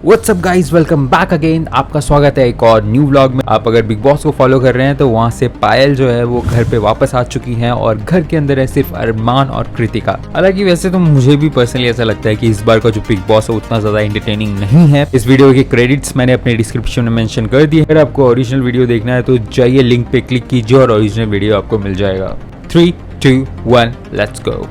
What's up guys, welcome back again. आपका स्वागत है एक और न्यू व्लॉग में। आप अगर बिग बॉस को फॉलो कर रहे हैं तो वहाँ से पायल जो है वो घर पे वापस आ चुकी हैं और घर के अंदर है सिर्फ अरमान और कृतिका। हालांकि वैसे तो मुझे भी पर्सनली ऐसा लगता है कि इस बार का जो बिग बॉस है उतना ज्यादा एंटरटेनिंग नहीं है। इस वीडियो के क्रेडिट्स मैंने अपने डिस्क्रिप्शन में मेंशन कर दिए। अगर आपको ओरिजिनल वीडियो देखना है तो जाइए लिंक पे क्लिक कीजिए और ओरिजिनल वीडियो आपको मिल जाएगा। 3, 2, 1 लेट्स गो।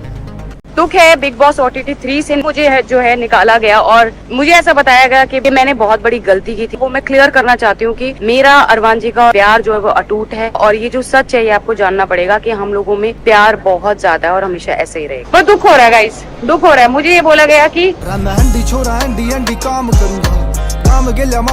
दुख है बिग बॉस OTT 3 से मुझे जो है निकाला गया और मुझे ऐसा बताया गया कि मैंने बहुत बड़ी गलती की थी। वो मैं क्लियर करना चाहती हूँ कि मेरा अरमान जी का प्यार जो है वो अटूट है और ये जो सच है ये आपको जानना पड़ेगा कि हम लोगों में प्यार बहुत ज्यादा है और हमेशा ऐसे ही रहेगा। पर दुख हो रहा है गाइस, दुख हो रहा है। मुझे ये बोला गया कि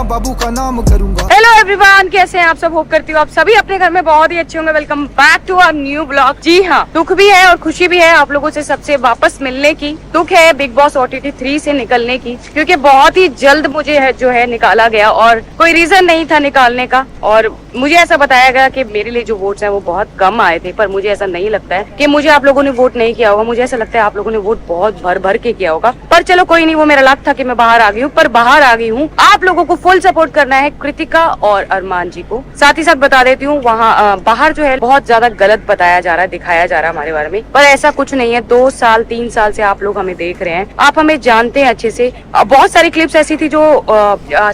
बाबू का नाम करूंगा। हेलो एवरीवन, कैसे हैं आप सब? होप करती हूँ आप सभी अपने घर में बहुत ही अच्छे होंगे। Welcome back to our new blog. जी हाँ, दुख भी है और खुशी भी है आप लोगों से सबसे वापस मिलने की। दुख है बिग बॉस OTT 3 से निकलने की, क्योंकि बहुत ही जल्द मुझे जो है निकाला गया और कोई रीजन नहीं था निकालने का। और मुझे ऐसा बताया गया कि मेरे लिए जो वोट्स हैं वो बहुत कम आए थे, पर मुझे ऐसा नहीं लगता है कि मुझे आप लोगों ने वोट नहीं किया होगा। मुझे ऐसा लगता है आप लोगों ने वोट बहुत भर भर के किया होगा। पर चलो कोई नहीं, वो मेरा लक था कि मैं बाहर आ गई हूँ। पर बाहर आ गई हूँ, आप लोगों को फुल सपोर्ट करना है कृतिका और अरमान जी को। साथ ही साथ बता देती हूँ वहाँ बाहर जो है बहुत ज्यादा गलत बताया जा रहा है, दिखाया जा रहा है हमारे बारे में, पर ऐसा कुछ नहीं है। 2 साल 3 साल से आप लोग हमें देख रहे हैं, आप हमें जानते हैं अच्छे से। बहुत सारी क्लिप्स ऐसी थी जो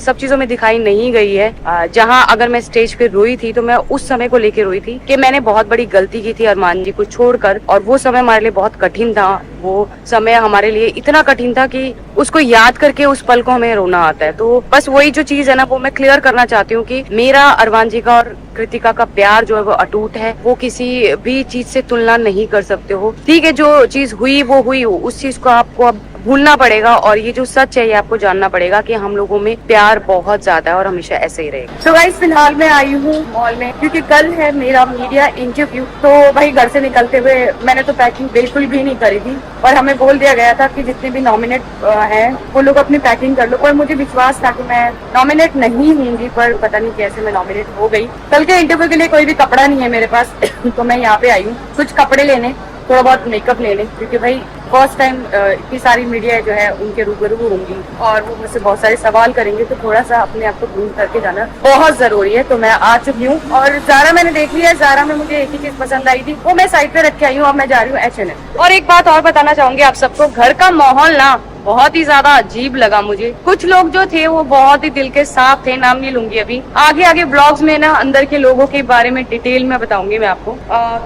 सब चीजों में दिखाई नहीं गई है। जहाँ अगर मैं स्टेज पे रोई थी तो मैं उस समय को लेके रोई थी कि मैंने बहुत बड़ी गलती की थी अरमान जी को छोड़कर, और वो समय हमारे लिए बहुत कठिन था। वो समय हमारे लिए इतना कठिन था कि उसको याद करके उस पल को हमें रोना आता है। तो बस वही जो चीज है ना, वो मैं क्लियर करना चाहती हूँ कि मेरा अरमान जी का और कृतिका का प्यार जो है वो अटूट है। वो किसी भी चीज से तुलना नहीं कर सकते हो। ठीक है, जो चीज हुई वो हुई, उस चीज को आपको अब भूलना पड़ेगा और ये जो सच है ये आपको जानना पड़ेगा कि हम लोगों में प्यार बहुत ज्यादा है और हमेशा ऐसे ही रहेगा। तो गाइस, फिलहाल मैं आई हूँ मॉल में क्योंकि कल है मेरा मीडिया इंटरव्यू। तो भाई घर से निकलते हुए मैंने तो पैकिंग बिल्कुल भी नहीं करी थी और हमें बोल दिया गया था कि जितने भी नॉमिनेट हैं वो लोग अपनी पैकिंग कर लो। पर मुझे विश्वास था कि मैं नॉमिनेट नहीं होंगी, पर पता नहीं कैसे मैं नॉमिनेट हो गई। कल के इंटरव्यू के लिए कोई भी कपड़ा नहीं है मेरे पास तो मैं यहाँ पे आई हूँ कुछ कपड़े लेने, थोड़ा बहुत मेकअप लेने, क्योंकि भाई फर्स्ट टाइम इतनी सारी मीडिया जो है उनके रूबरू होंगी और वो मुझसे बहुत सारे सवाल करेंगे, तो थोड़ा सा अपने आप को ग्रूम करके जाना बहुत जरूरी है। तो मैं आ चुकी हूँ और ज़ारा मैंने देख लिया है। ज़ारा में मुझे एक ही चीज पसंद आई थी, वो मैं साइड पे रख के आई हूँ। अब मैं जा रही हूँ H&M। और एक बात और बताना चाहूंगी आप सबको, घर का माहौल ना बहुत ही ज्यादा अजीब लगा मुझे। कुछ लोग जो थे वो बहुत ही दिल के साफ थे, नाम नहीं लूंगी अभी। आगे ब्लॉग्स में ना अंदर के लोगों के बारे में डिटेल में बताऊंगी मैं आपको,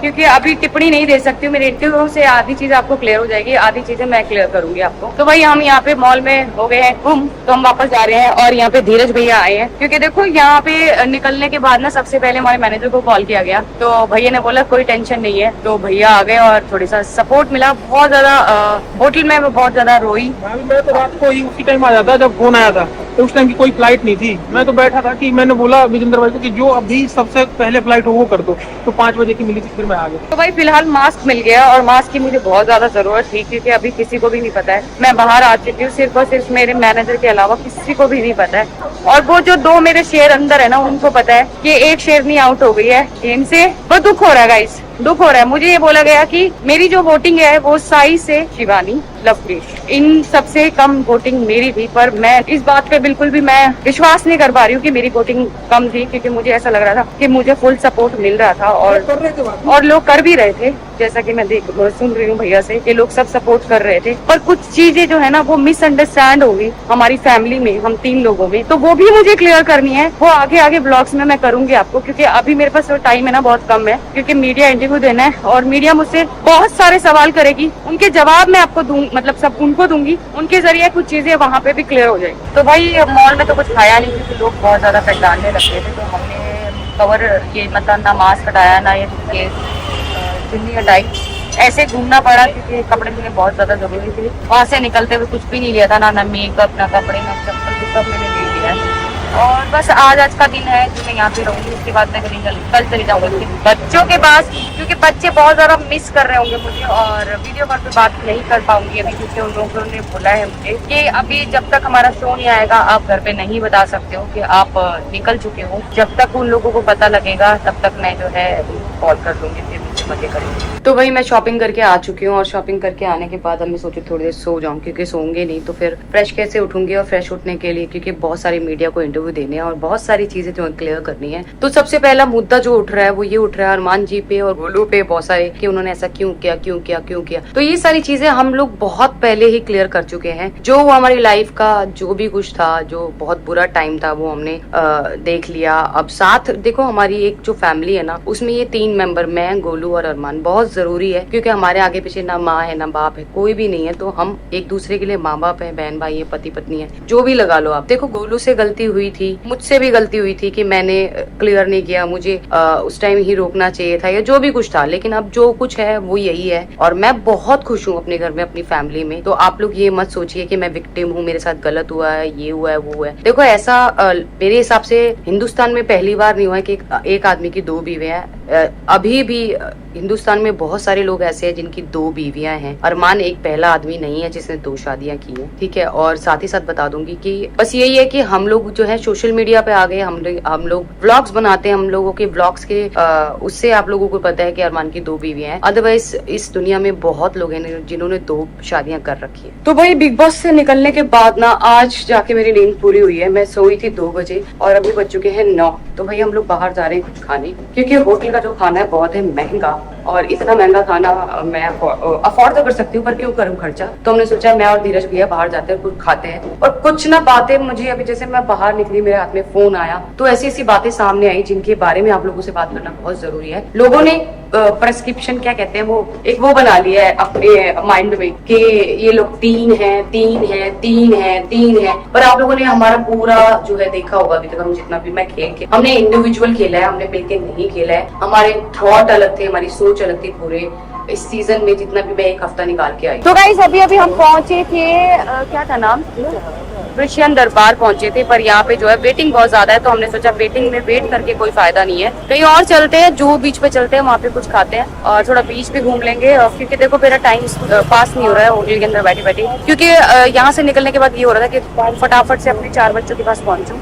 क्योंकि अभी टिप्पणी नहीं दे सकती हूँ। मेरे इंटरव्यू से आधी चीज आपको क्लियर हो जाएगी, आधी चीजें मैं क्लियर करूंगी आपको। तो भाई हम यहाँ पे मॉल में हो गए हैं गुम, तो हम वापस जा रहे हैं और यहाँ पे धीरज भैया आए हैं। क्योंकि देखो यहाँ पे निकलने के बाद ना सबसे पहले हमारे मैनेजर को कॉल किया गया, तो भैया ने बोला कोई टेंशन नहीं है। तो भैया आ गए और थोड़ी सा सपोर्ट मिला। बहुत ज्यादा होटल में बहुत ज्यादा रोई। मैं तो रात को ही उसी टाइम आ जाता जब फोन आया था, तो उस टाइम की कोई फ्लाइट नहीं थी। मैं तो बैठा था कि मैंने बोला विजेंद्र भाई को कि जो अभी सबसे पहले फ्लाइट हो वो कर दो, तो 5 बजे की मिली थी, फिर मैं आ गया। तो भाई फिलहाल मास्क मिल गया और मास्क की मुझे बहुत ज्यादा जरूरत थी, क्योंकि अभी किसी को भी नहीं पता है मैं बाहर आ चुकी हूँ। सिर्फ और सिर्फ मेरे मैनेजर के अलावा किसी को भी नहीं पता है। और वो जो 2 मेरे शेयर अंदर है ना, उनको पता है कि एक शेरनी आउट हो गई है गेम से। वो दुख हो रहा है गाइस, दुख हो रहा है। मुझे ये बोला गया कि मेरी जो वोटिंग है वो साई से शिवानी, लवप्रीत, इन सबसे कम वोटिंग मेरी थी। पर मैं इस बात पे बिल्कुल भी मैं विश्वास नहीं कर पा रही हूँ कि मेरी वोटिंग कम थी, क्योंकि मुझे ऐसा लग रहा था कि मुझे फुल सपोर्ट मिल रहा था और लोग कर भी रहे थे, जैसा कि मैं सुन रही हूँ भैया से कि लोग सब सपोर्ट कर रहे थे। पर कुछ चीजें जो है ना वो मिसअंडरस्टैंड होगी हमारी फैमिली में, हम 3 लोगों में, तो वो भी मुझे क्लियर करनी है। वो आगे ब्लॉग्स में मैं करूंगी आपको, क्योंकि अभी मेरे पास टाइम है ना बहुत कम है, क्योंकि मीडिया इंटरव्यू देना है और मीडिया मुझसे बहुत सारे सवाल करेगी, उनके जवाब मैं आपको दूं, मतलब सब उनको दूंगी, उनके जरिए कुछ चीजें वहाँ पे भी क्लियर हो जाएगी। तो भाई मॉल में तो कुछ खाया नहीं, क्योंकि लोग बहुत ज्यादा पहचानने लगे थे। तो हमने कवर के मतलब ना मास्क हटाया ना ये चुन्नी हटाई, ऐसे घूमना पड़ा क्योंकि कपड़े मुझे बहुत ज्यादा जरूरी थे। वहाँ से निकलते हुए कुछ भी नहीं लिया था, ना मेकअप, ना कपड़े, ना चप्पल, सब मैंने ले लिया है। और बस आज का दिन है जो मैं यहाँ पे रहूंगी, उसके बाद मैं कल चली जाऊंगी बच्चों के पास, क्योंकि बच्चे बहुत ज्यादा मिस कर रहे होंगे मुझे। और वीडियो कॉल पे बात नहीं कर पाऊंगी अभी, क्योंकि उन लोगों ने बोला है मुझे कि अभी जब तक हमारा शो नहीं आएगा आप घर पे नहीं बता सकते हो कि आप निकल चुके हो। जब तक उन लोगों को पता लगेगा तब तक मैं जो है कॉल कर लूंगी फिर। मजे करेंगे। तो भाई मैं शॉपिंग करके आ चुकी हूँ और शॉपिंग करके आने के बाद अब मैं सोची थोड़ी देर सो जाऊँ, क्योंकि सोऊंगे नहीं तो फिर फ्रेश कैसे उठूंगी। और फ्रेश उठने के लिए क्योंकि बहुत सारी मीडिया को इंटरव्यू देने हैं और बहुत सारी चीजें जो क्लियर करनी है, तो सबसे पहला मुद्दा जो उठ रहा है वो ये उठ रहा है अरमान जी पे और गोलू पे बहुत सारे, कि उन्होंने ऐसा क्यों किया क्यों किया क्यों किया। तो ये सारी चीजें हम लोग बहुत पहले ही क्लियर कर चुके हैं। जो हमारी लाइफ का जो भी कुछ था, जो बहुत बुरा टाइम था, वो हमने देख लिया। अब साथ देखो हमारी एक जो फैमिली है ना, उसमें ये 3 मेंबर, मैं, गोलू और अरमान, बहुत जरूरी है, क्योंकि हमारे आगे पीछे ना माँ है ना बाप है, कोई भी नहीं है। तो हम एक दूसरे के लिए माँ बाप है, बहन भाई है, पति पत्नी है, जो भी लगा लो आप। देखो गोलू से गलती हुई थी, मुझसे भी गलती हुई थी कि मैंने क्लियर नहीं किया, मुझे उस टाइम ही रोकना चाहिए था या जो भी कुछ था। लेकिन अब जो कुछ है वो यही है और मैं बहुत खुश हूँ अपने घर में, अपनी फैमिली में। तो आप लोग ये मत सोचिए कि मैं विक्टिम हूँ, मेरे साथ गलत हुआ है, ये हुआ है, वो हुआ है। देखो ऐसा मेरे हिसाब से हिंदुस्तान में पहली बार नहीं हुआ है कि एक आदमी की 2 बीवियां हैं। अभी भी हिंदुस्तान में बहुत सारे लोग ऐसे हैं जिनकी 2 बीवियां हैं। अरमान एक पहला आदमी नहीं है जिसने 2 शादियां की है, ठीक है। और साथ ही साथ बता दूंगी कि बस यही है कि हम लोग जो है सोशल मीडिया पे आ गए, हम लोग व्लॉग्स बनाते हैं, हम लोगों के व्लॉग्स के उससे आप लोगों को पता है कि अरमान की 2 बीवियां हैं। अदरवाइज इस दुनिया में बहुत लोग हैं जिन्होंने 2 शादियां कर रखी है। तो भाई बिग बॉस से निकलने के बाद ना आज जाके मेरी नींद पूरी हुई है। मैं सोई थी 2 बजे और अभी बज चुके हैं 9। तो भाई हम लोग बाहर जा रहे हैं कुछ खाने, क्योंकि होटल का जो खाना है बहुत है महंगा और इतना महंगा खाना मैं अफोर्ड तो कर सकती हूँ पर क्यों करूँ खर्चा। तो हमने सोचा मैं और धीरज भैया बाहर जाते हैं, कुछ खाते हैं। और कुछ ना बातें मुझे अभी, जैसे मैं बाहर निकली मेरे हाथ में फोन आया तो ऐसी ऐसी बातें सामने आई जिनके बारे में आप लोगों से बात करना बहुत जरूरी है। लोगों ने प्रेस्क्रिप्शन क्या कहते हैं, वो एक वो बना लिया है अपने माइंड में कि ये लोग 3 है 3 है 3 है 3 है। पर आप लोगों ने हमारा पूरा जो है देखा होगा अभी तक, हम जितना भी मैं खेल के, हमने इंडिविजुअल खेला है, हमने मिलके नहीं खेला है। हमारे थॉट अलग थे, हमारी सोच अलग थी पूरे इस सीजन में जितना भी मैं 1 हफ्ता निकाल के आई। तो गाइस अभी हम पहुंचे थे क्या था नाम, क्रिश्चियन दरबार पहुंचे थे। पर यहाँ पे जो है वेटिंग बहुत ज्यादा है, तो हमने सोचा वेटिंग में वेट करके कोई फायदा नहीं है, कहीं और चलते हैं, जो बीच पे चलते हैं वहाँ पे कुछ खाते हैं और थोड़ा बीच पे घूम लेंगे। क्योंकि देखो मेरा टाइम पास नहीं हो रहा है होटल के अंदर बैठे बैठे, क्योंकि यहाँ से निकलने के बाद ये हो रहा था कि फटाफट से अपने 4 बच्चों के पास पहुंचूं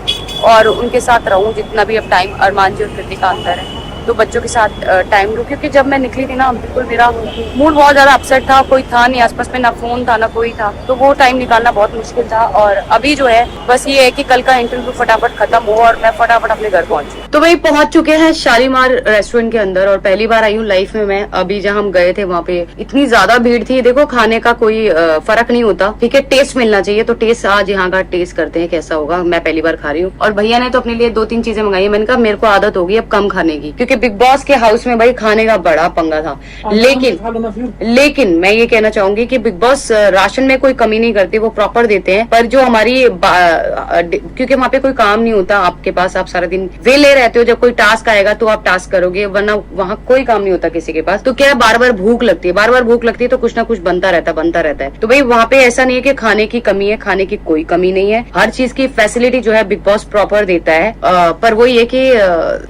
और उनके साथ रहूं जितना भी अब टाइम अरमान जी और कृतिका अंदर है, तो बच्चों के साथ टाइम दूं। क्योंकि जब मैं निकली थी ना बिल्कुल मेरा मूड बहुत ज्यादा अपसेट था, कोई था नहीं आसपास में, ना फोन था ना कोई था, तो वो टाइम निकालना बहुत मुश्किल था। और अभी जो है बस ये है कि कल का इंटरव्यू फटाफट खत्म हो और मैं फटाफट अपने घर पहुंचूं। तो वही पहुंच चुके हैं शालीमार रेस्टोरेंट के अंदर और पहली बार आई हूँ लाइफ में मैं। अभी जहाँ हम गए थे वहाँ पे इतनी ज्यादा भीड़ थी। देखो खाने का कोई फर्क नहीं होता, ठीक है, टेस्ट मिलना चाहिए। तो टेस्ट आज यहाँ का टेस्ट करते हैं कैसा होगा। मैं पहली बार खा रही हूँ और भैया ने तो अपने लिए 2-3 चीजें मंगाई है। मैंने कहा मेरे को आदत होगी अब कम खाने की, क्योंकि बिग बॉस के हाउस में भाई खाने का बड़ा पंगा था। लेकिन मैं ये कहना चाहूंगी कि बिग बॉस राशन में कोई कमी नहीं करती, वो प्रॉपर देते हैं। पर जो हमारी क्योंकि वहाँ पे कोई काम नहीं होता आपके पास, आप सारा दिन वेले रहते हो, जब कोई टास्क आएगा तो आप टास्क करोगे, वरना वहाँ कोई काम नहीं होता किसी के पास। तो क्या बार बार भूख लगती है, बार बार भूख लगती है तो कुछ ना कुछ बनता रहता है। तो भाई वहाँ पे ऐसा नहीं है कि खाने की कमी है, खाने की कोई कमी नहीं है। हर चीज की फैसिलिटी जो है बिग बॉस प्रॉपर देता है। पर वो ये कि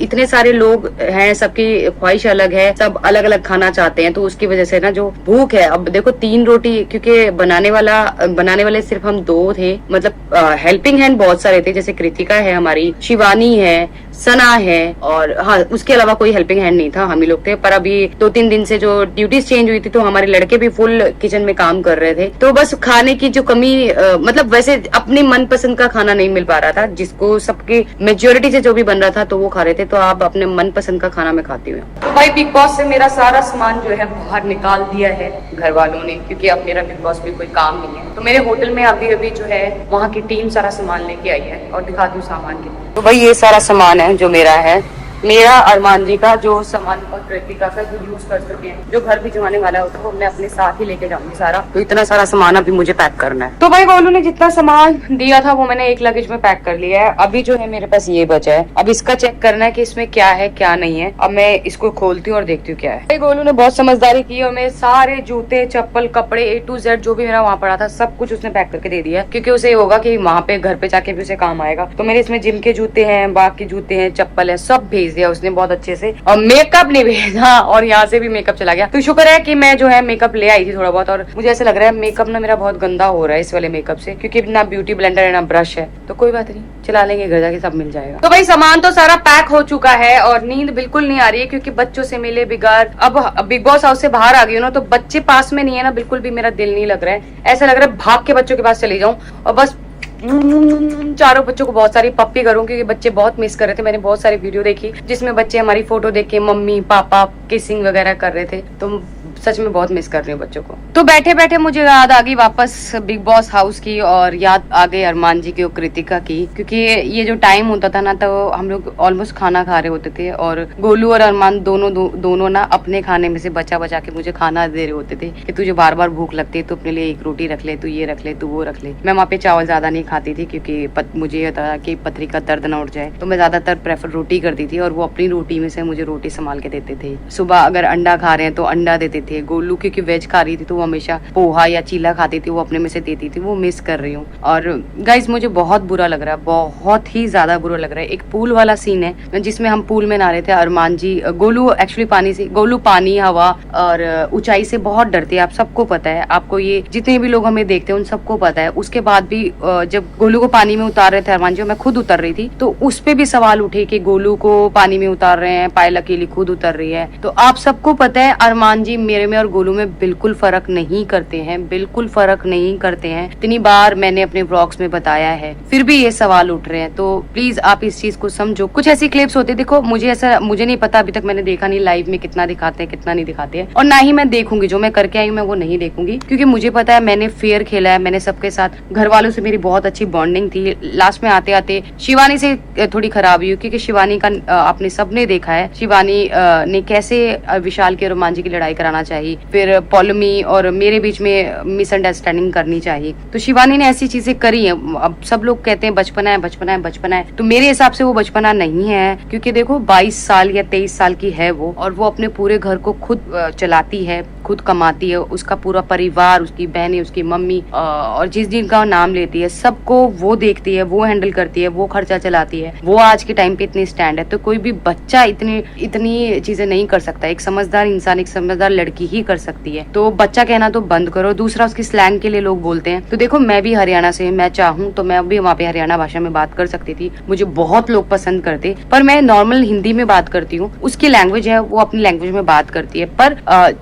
इतने सारे लोग हैं, सबकी ख्वाहिश अलग है, सब अलग अलग खाना चाहते हैं, तो उसकी वजह से ना जो भूख है, अब देखो 3 रोटी, क्योंकि बनाने वाले सिर्फ हम 2 थे, मतलब हेल्पिंग हैंड बहुत सारे थे, जैसे कृतिका है हमारी, शिवानी है, सना है और हाँ उसके अलावा कोई हेल्पिंग हैंड नहीं था, हम ही लोग थे। पर अभी 2-3 दिन से जो ड्यूटीज चेंज हुई थी तो हमारे लड़के भी फुल किचन में काम कर रहे थे। तो बस खाने की जो कमी, मतलब वैसे अपने मनपसंद का खाना नहीं मिल पा रहा था, जिसको सबकी मेजोरिटी से जो भी बन रहा था तो वो खा रहे थे। तो आप अपने मनपसंद का खाना मैं खाती हूँ। तो भाई बिग बॉस से मेरा सारा सामान जो है बाहर निकाल दिया है घर वालों ने, क्योंकि अब मेरा बिग बॉस में कोई काम नहीं है। तो मेरे होटल में अभी जो है वहाँ की टीम सारा सामान लेके आई है और दिखाती हूँ सामान के। तो भाई ये सारा सामान है जो मेरा है, मेरा अरमान जी का जो सामान और कृतिका का जो यूज कर सके हैं, जो घर भिजवाने वाला है उसको मैं अपने साथ ही लेके जाऊंगी सारा। तो इतना सारा सामान अभी मुझे पैक करना है। तो भाई गोलू ने जितना सामान दिया था वो मैंने एक लगेज में पैक कर लिया है। अभी जो है मेरे पास ये बचा है, अब इसका चेक करना है कि इसमें क्या है क्या नहीं है। अब मैं इसको खोलती हूँ और देखती हूँ क्या है। भाई गोलू ने बहुत समझदारी की और मेरे सारे जूते चप्पल कपड़े A to Z जो भी मेरा वहाँ पड़ा था सब कुछ उसने पैक करके दे दिया, क्योंकि उसे होगा कि वहाँ पे घर पे जाके भी उसे काम आएगा। तो मेरे इसमें जिम के जूते हैं, बाकी जूते हैं, चप्पल है, सब भेज भेज दिया उसने बहुत अच्छे से, और मेकअप नहीं भेजा और यहाँ से भी मेकअप चला गया। तो शुक्र है कि मैं जो है मेकअप ले आई थी थोड़ा बहुत, और मुझे ऐसा लग रहा है मेकअप ना मेरा बहुत गंदा हो रहा है इस वाले मेकअप से, क्योंकि ना ब्यूटी ब्लेंडर है ना ब्रश है। तो कोई बात नहीं, चला लेंगे, घर जाके सब मिल जाएगा। तो भाई सामान तो सारा पैक हो चुका है और नींद बिल्कुल नहीं आ रही है, क्योंकि बच्चों से मिले बिगाड़। अब बिग बॉस हाउस से बाहर आ गई हूँ ना, तो बच्चे पास में नहीं है ना, बिल्कुल भी मेरा दिल नहीं लग रहा है। ऐसा लग रहा है भाग के बच्चों के पास चली जाऊं और बस चारों बच्चों को बहुत सारी पप्पी करूं, क्योंकि बच्चे बहुत मिस कर रहे थे। मैंने बहुत सारी वीडियो देखी जिसमें बच्चे हमारी फोटो देख के मम्मी पापा किसिंग वगैरह कर रहे थे, तो सच में बहुत मिस कर रही हूँ बच्चों को। तो बैठे बैठे मुझे याद आ गई वापस बिग बॉस हाउस की, और याद आ गई अरमान जी की और कृतिका की, क्योंकि ये जो टाइम होता था ना, तो हम लोग ऑलमोस्ट खाना खा रहे होते थे और गोलू और अरमान दोनों ना अपने खाने में से बचा बचा के मुझे खाना दे रहे होते थे कि तुझे बार बार भूख लगती है तो अपने लिए एक रोटी रख ले, तू ये रख ले, तू वो रख ले। मैं वहाँ पे चावल ज्यादा नहीं खाती थी, क्योंकि मुझे ये था कि पथरी का दर्द ना उठ जाए, तो मैं ज्यादातर प्रेफर रोटी करती थी, और वो अपनी रोटी में से मुझे रोटी संभाल के देते थे। सुबह अगर अंडा खा रहे हैं तो अंडा देते थे। गोलू क्योंकि वेज खा रही थी तो वो हमेशा पोहा या चीला खाती थी, वो अपने में से देती थी। वो मिस कर रही हूँ। और गाइज मुझे बहुत बुरा लग रहा है, बहुत ही ज्यादा बुरा लग रहा है। एक पूल वाला सीन है जिसमें हम पूल में नहा रहे थे, अरमान जी गोलू एक्चुअली गोलू पानी हवा और ऊंचाई से बहुत डरती है, आप सबको पता है। आपको ये जितने भी लोग हमें देखते हैं उन सबको पता है। उसके बाद भी जब गोलू को पानी में उतार रहे थे अरमान जी, मैं खुद उतर रही थी, तो उस पे भी सवाल उठे कि गोलू को पानी में उतार रहे हैं, पायल अकेली खुद उतर रही है। तो आप सबको पता है अरमान जी मेरे में और गोलू में बिल्कुल फर्क नहीं करते हैं, बिल्कुल फर्क नहीं करते हैं। इतनी बार मैंने अपने व्लॉग्स में बताया है, फिर भी ये सवाल उठ रहे हैं। तो प्लीज आप इस चीज को समझो। कुछ ऐसी क्लिप्स होती है, देखो मुझे नहीं पता, अभी तक मैंने देखा नहीं लाइव में कितना दिखाते हैं कितना नहीं दिखाते हैं, और ना ही मैं देखूंगी। जो मैं करके आई हूँ मैं वो नहीं देखूंगी, क्योंकि मुझे पता है मैंने फेयर खेला है, मैंने सबके साथ, घर वालों से मेरी बहुत अच्छी बॉन्डिंग थी। लास्ट में आते आते शिवानी से थोड़ी खराब हुई, क्योंकि शिवानी का आपने सबने देखा है शिवानी ने कैसे विशाल के और रोमांच की लड़ाई कराना चाहिए, फिर पॉलमी और मेरे बीच में मिसअंडरस्टैंडिंग करनी चाहिए। तो शिवानी ने ऐसी चीजें करी है। अब सब लोग कहते हैं बचपना है बचपना है बचपना है, तो मेरे हिसाब से वो बचपना नहीं है, क्योंकि देखो 22 साल या 23 साल की है वो, और वो अपने पूरे घर को खुद चलाती है, खुद कमाती है। उसका पूरा परिवार, उसकी बहनें, उसकी मम्मी और जिनका नाम लेती है सबको वो देखती है, वो हैंडल करती है, वो खर्चा चलाती है। वो आज के टाइम पे इतनी स्टैंड है, तो कोई भी बच्चा इतनी चीजें नहीं कर सकता। एक समझदार इंसान, एक समझदार लड़की ही कर सकती है। तो बच्चा कहना तो बंद करो। दूसरा, उसकी स्लैंग के लिए लोग बोलते हैं, तो देखो मैं भी हरियाणा से, मैं चाहूँ तो मैं भी वहाँ पे हरियाणा भाषा में बात कर सकती थी, मुझे बहुत लोग पसंद करते, पर मैं नॉर्मल हिंदी में बात करती हूँ। उसकी लैंग्वेज है, वो अपनी लैंग्वेज में बात करती है, पर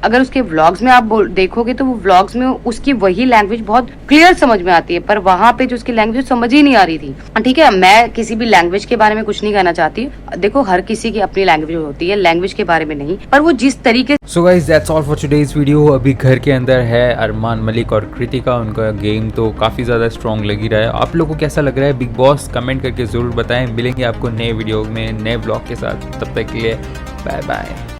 अगर उसके व्लॉग्स में आप देखोगे तो वो व्लॉग्स में उसकी वही लैंग्वेज बहुत क्लियर समझ में आती है, पर वहाँ पे जो उसकी लैंग्वेज समझ ही नहीं आ रही थी। ठीक है, मैं किसी भी लैंग्वेज के बारे में कुछ नहीं कहना चाहती, देखो हर किसी की अपनी लैंग्वेज होती है, लैंग्वेज के बारे में नहीं, पर वो जिस तरीके। So guys that's all for today's video. अभी घर के अंदर है अरमान मलिक और कृतिका, उनका गेम तो काफ़ी ज़्यादा स्ट्रॉन्ग लग ही रहा है। आप लोगों को कैसा लग रहा है बिग बॉस, कमेंट करके ज़रूर बताएं। मिलेंगे आपको नए वीडियो में नए ब्लॉग के साथ, तब तक के लिए बाय बाय।